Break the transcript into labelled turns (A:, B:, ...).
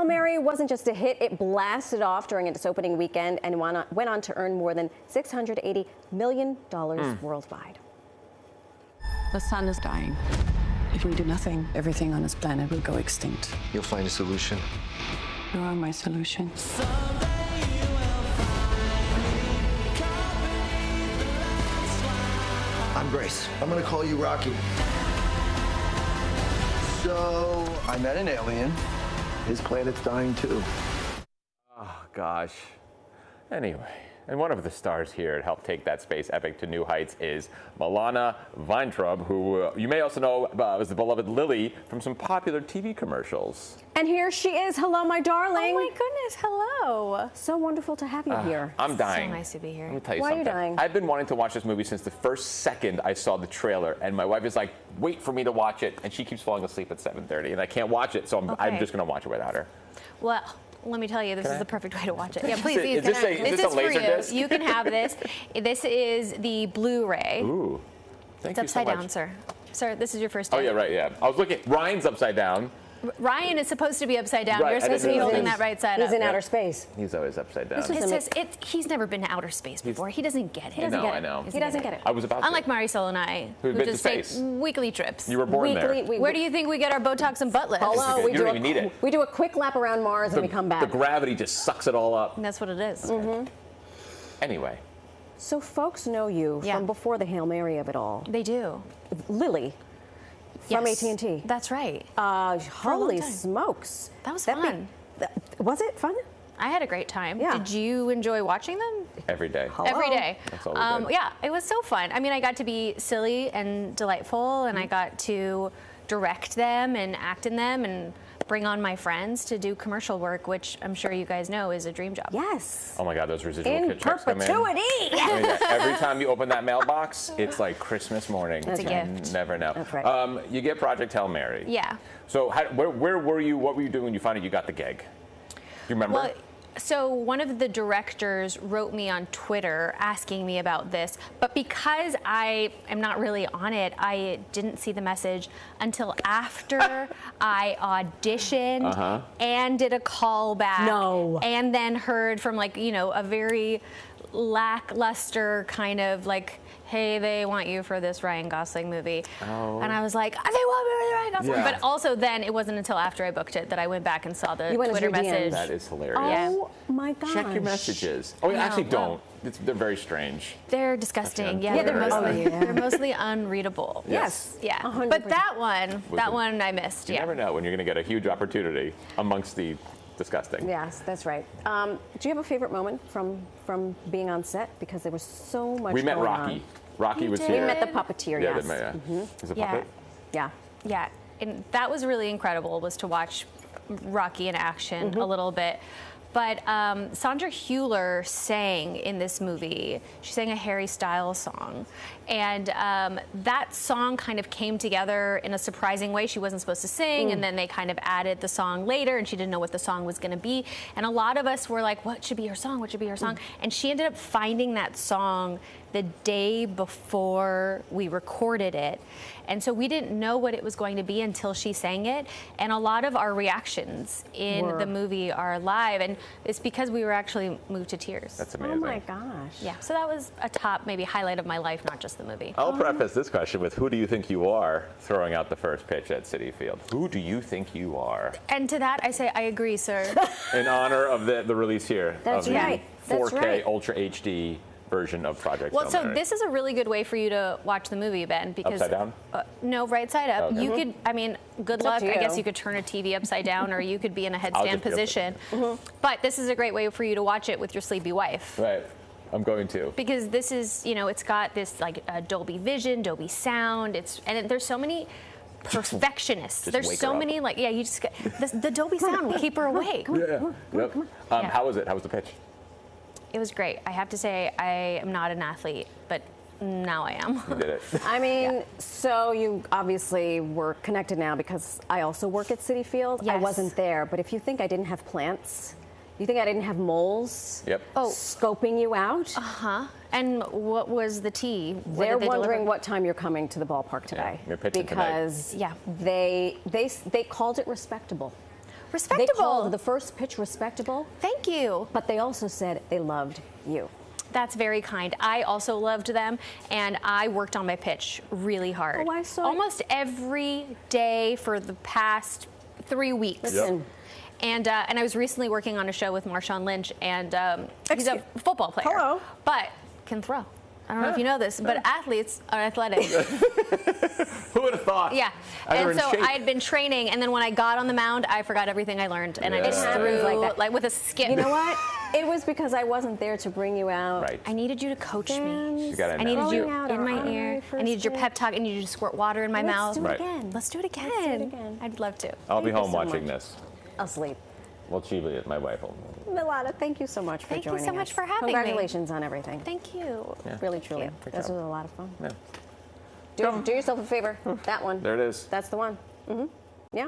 A: Hail Mary wasn't just a hit, it blasted off during its opening weekend and went on to earn more than $680 million worldwide.
B: The sun is dying. If we do nothing, everything on this planet will go extinct.
C: You'll find a solution.
B: You are my solution.
C: I'm Grace. I'm gonna call you Rocky. So, I met an alien. His planet's dying too.
D: Oh, gosh. Anyway, and one of the stars here to help take that space epic to new heights is Milana Vayntrub, who you may also know as the beloved Lily from some popular TV commercials.
A: And here she is. Hello, my darling.
E: Oh my goodness, hello.
A: So wonderful to have you here.
D: I'm dying.
E: So nice to be here.
D: Let me tell you
A: Why are
D: something.
A: you dying?
D: I've been wanting to watch this movie since the first second I saw the trailer, and my wife is like, wait for me to watch it, and she keeps falling asleep at 7:30, and I can't watch it, so I'm just going to watch it without her.
E: Well, let me tell you, this is the perfect way to watch it. Yeah, please.
D: Is this a laser disc?
E: You can have this. This is the Blu-ray.
D: Ooh. Thank you
E: It's upside
D: so
E: down,
D: much.
E: sir. Sir, this is your first day.
D: Oh, yeah, right, yeah. I was looking, Ryan's upside down.
E: Ryan is supposed to be upside down.
D: Right,
E: You're supposed to be holding that right side up.
A: He's in outer space.
D: He's always upside down.
E: He's never been to outer space before. He doesn't get it.
D: I know.
A: He doesn't get it.
D: I was about
E: Unlike
D: to.
E: Marisol and I,
D: Who've
E: who
D: been to
E: just take
D: space.
E: weekly trips.
D: You were born there.
E: Where do you think we get our Botox and butt lifts?
A: Hello,
D: You don't even need it.
A: We do a quick lap around Mars and we come back.
D: The gravity just sucks it all up.
E: And that's what it is.
D: Anyway.
A: So folks know you from before the Hail Mary of it all.
E: They do.
A: Lily from AT&T.
E: That's right.
A: Holy smokes.
E: That was fun.
A: Was it fun?
E: I had a great time.
A: Yeah.
E: Did you enjoy watching them?
D: Every day.
E: Every day.
D: That's all we did.
E: Yeah, it was so fun. I mean, I got to be silly and delightful, and I got to direct them and act in them and bring on my friends to do commercial work, which I'm sure you guys know is a dream job.
A: Yes.
D: Oh my God, those residual
A: In
D: kit checks come in.
A: perpetuity.
D: I mean, every time you open that mailbox, it's like Christmas morning.
E: It's a gift.
D: You never know.
A: That's right.
D: You get Project Hail Mary.
E: Yeah.
D: So where were you? What were you doing when you found out you got the gig? Do you remember?
E: Well, so one of the directors wrote me on Twitter asking me about this, but because I am not really on it, I didn't see the message until after I auditioned and did a callback.
A: No.
E: And then heard from a very lackluster kind of hey, they want you for this Ryan Gosling movie.
D: Oh.
E: And I was like, they want me for the Ryan Gosling.
D: Yeah.
E: But also then it wasn't until after I booked it that I went back and saw the Twitter message.
D: That is hilarious.
A: Oh my gosh.
D: Check your messages. Oh, actually don't. They're very strange.
E: They're disgusting.
D: Okay.
E: Yeah,
D: Yeah,
E: they're mostly unreadable.
A: Yes.
E: Yeah.
A: 100%.
E: But that one I missed.
D: You never know when you're going to get a huge opportunity amongst the disgusting.
A: Yes, that's right. Do you have a favorite moment from being on set? Because there was so much
D: We met
A: going
D: Rocky.
A: on.
D: Rocky was
E: did?
D: here.
A: We met the puppeteer,
D: Yeah,
A: yes.
D: He's a
E: Yeah.
D: puppet.
A: Yeah.
E: Yeah. And that was really incredible, was to watch Rocky in action a little bit. But Sandra Hüller sang in this movie. She sang a Harry Styles song. And that song kind of came together in a surprising way. She wasn't supposed to sing, and then they kind of added the song later, and she didn't know what the song was going to be. And a lot of us were like, what should be her song? What should be her song? And she ended up finding that song the day before we recorded it. And so we didn't know what it was going to be until she sang it. And a lot of our reactions in the movie are live. And it's because we were actually moved to tears.
D: That's amazing.
A: Oh my gosh.
E: Yeah, so that was a top maybe highlight of my life, not just the movie.
D: I'll preface this question with, who do you think you are, throwing out the first pitch at Citi Field? Who do you think you are?
E: And to that, I say, I agree, sir.
D: In honor of the release here
A: That's
D: of
A: right.
D: the 4K
A: That's right.
D: Ultra HD version of Project
E: Well,
D: Hail
E: so
D: Mary.
E: this is a really good way for you to watch the movie, Ben, because
D: Upside down?
E: No, right side up.
D: Okay.
E: You could, I mean, good
A: It's up
E: luck.
A: to
E: I guess
A: you.
E: you could turn a TV upside down, or you could be in a
D: I'll
E: headstand
D: just be
E: position. But this is a great way for you to watch it with your sleepy wife.
D: Right. I'm going to.
E: Because this is, it's got this Dolby Vision, Dolby Sound. And there's so many perfectionists.
D: Just
E: There's
D: wake
E: so
D: her up.
E: many you just the Dolby Sound will keep her awake.
D: Yeah. Yep.
E: Yeah.
D: How was it? How was the pitch?
E: It was great. I have to say, I am not an athlete, but now I am.
D: You did it.
A: I mean, so you obviously were connected now because I also work at Citi Field. I
E: Yes.
A: wasn't there, but if you think I didn't have plants, you think I didn't have moles
D: Yep.
A: scoping you out?
E: And what was the tea? What
A: They're
E: did they
A: wondering
E: deliver?
A: what time you're coming to the ballpark today.
D: you're pitching tonight.
A: because
E: Yeah.
A: they called it respectable.
E: Respectable.
A: They called the first pitch respectable,
E: Thank you.
A: but they also said they loved you.
E: That's very kind. I also loved them, and I worked on my pitch really hard.
A: Oh, I saw
E: almost every day for the past 3 weeks.
A: Listen,
E: And I was recently working on a show with Marshawn Lynch, and he's a football player.
A: Hello.
E: But can throw. I don't know if you know this, but athletes are athletic.
D: Who would have thought?
E: Yeah.
D: And they're
E: And
D: in
E: so
D: shape.
E: I had been training, and then when I got on the mound, I forgot everything I learned, and I
D: Yeah.
E: just
D: It
E: threw
A: happens like that.
E: with a skip.
A: you know what? It was because I wasn't there to bring you out.
D: Right.
E: I needed you to coach me.
D: You gotta
E: I needed
D: know.
E: you
A: Rolling out
E: in
A: our
E: my
A: honorary
E: ear. I
A: first
E: needed your
A: pitch.
E: pep talk. I needed you to squirt water in my
A: Let's
E: mouth.
A: do it
D: Right.
A: again.
E: Let's do it again.
A: Let's do it again.
E: I'd love to.
D: I'll be
A: Thank you
D: home
A: so
D: watching
A: much.
D: this.
A: I'll sleep.
D: Well, she is my wife.
A: Milana, thank you so much for
E: Thank you
A: joining
E: so much
A: us.
E: for having me.
A: Congratulations on everything.
E: Thank you.
A: Really, truly.
E: you.
A: This was a lot of fun.
D: Yeah.
A: Do yourself a favor. That one.
D: There it is.
A: That's the one. Yeah.